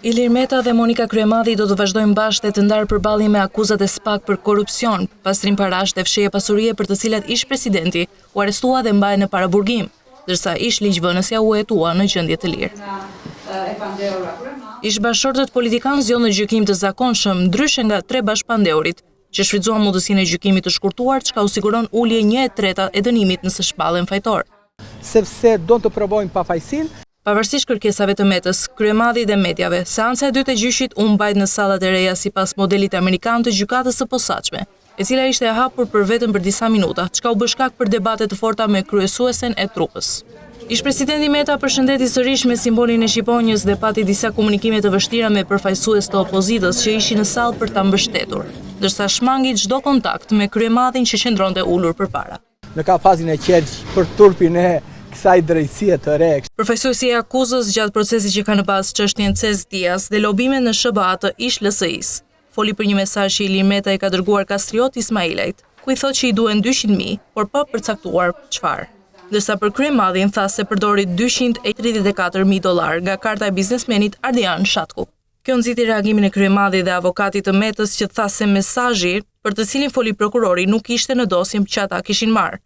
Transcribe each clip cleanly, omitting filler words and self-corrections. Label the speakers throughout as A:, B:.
A: Ilir Meta dhe Monika Kryemadhi do të vazhdojnë bashkë të ndarë përballje me akuzat e SPAK për korrupsion, pastrim parash dhe fshehje pasurie për të cilat ish presidenti u arrestua dhe mbahet në paraburgim, ndërsa ish ligjvënësja u hetua në gjendje të lirë. Ish bashkëshortët politikanë zgjon në gjykim të zakonshëm, ndryshe nga 3 bashkëpandeurit, që shfrytzuan mundësinë e gjykimit të shkurtuar, çka u siguron ulje 1/3 e dënimit nëse shpallen fajtor.
B: Sepse do të provojnë pafajësinë.
A: Pavarësisht kërkesave të Metës, Kryemadhi dhe mediave, seanca e dytë e gjyqit u mbajt në sallat e reja sipas modelit amerikan të gjykatës së posaçme, e cila ishte e hapur për vetëm për disa minuta, çka u bë shkak për debate të forta me kryesuesen e trupës. Ish presidenti Meta përshëndeti sërish me simbolin e shqiponjës dhe pati disa komunikime të vështira me përfaqësues të opozitës që ishin në sallë për ta mbështetur, ndërsa shmangi çdo kontakt me Kryemadhin që qëndronte ulur përpara.
B: Në ka fazin e qelq për turpin e kësaj drejtësie të re.
A: Përfaqësuesi i akuzës gjatë procesit që ka në bazë çështjen Cez Dias dhe lobimet në SBA të ish LSI-s, foli për një mesazh që Ilir Meta i ka dërguar Kastriot Ismailajt, ku i thotë që i duhen 200.000, por pa përcaktuar çfarë. Ndërsa për Kryemadhin tha se përdori $234.000 nga karta e biznesmenit Ardian Shatku. Kjo nxiti reagimin e Kryemadhit dhe avokatit të Metës që tha se mesazhi për të cilin foli prokurori nuk ishte në dosjen që ata kishin marrë.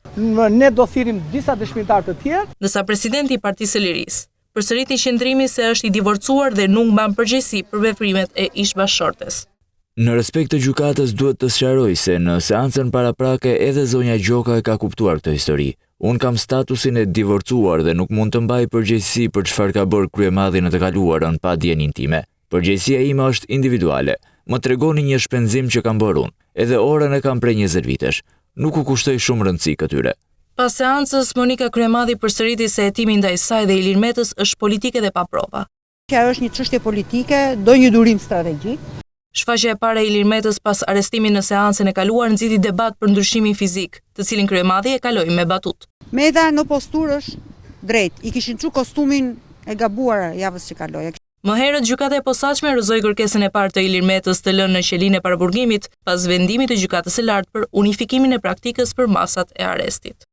B: Ne do thirrim disa dëshmitar të tjerë.
A: Ndërsa presidenti i Partisë së Lirisë përsëriti qendrimin se është i divorcuar dhe nuk mban përgjegjësi për veprimet e ish bashkëshortes.
C: Në respekt të gjykatës duhet të sqaroj se në seancën paraprake edhe zonja Gjoka e ka kuptuar këtë histori. Unë kam statusin e divorcuar dhe nuk mund të mbaj përgjegjësi për çfarë ka bërë Kryemadhi në të kaluarën pa dijenin time. Përgjegjësia ime është individuale. Më tregoni një shpenzim që kam bërë unë. Edhe orën e kam prej 20 vitesh. Nuk u kushtoi shumë rëndësi këtyre.
A: Pas seancës, Monika Kryemadhi përsëriti se hetimi ndaj saj dhe Ilir Metës është politike dhe pa prova.
D: Kjo është një çështje politike, do një durim strategjik.
A: Shfaqja e parë e Ilir Metës pas arrestimit në seancën e kaluar nxiti debat për ndryshimin fizik, të cilin Kryemadhi e kaloi me batut.
D: Meta në posturë është drejt. I kishin çu kostumin e gabuar javës që kaloi.
A: Më herët gjykata e posaçme rrëzoi kërkesën e parë të Ilir Metës të lënë në qelinë e paraburgimit pas vendimit të gjykatës së lartë për unifikimin e praktikës për masat e arrestit.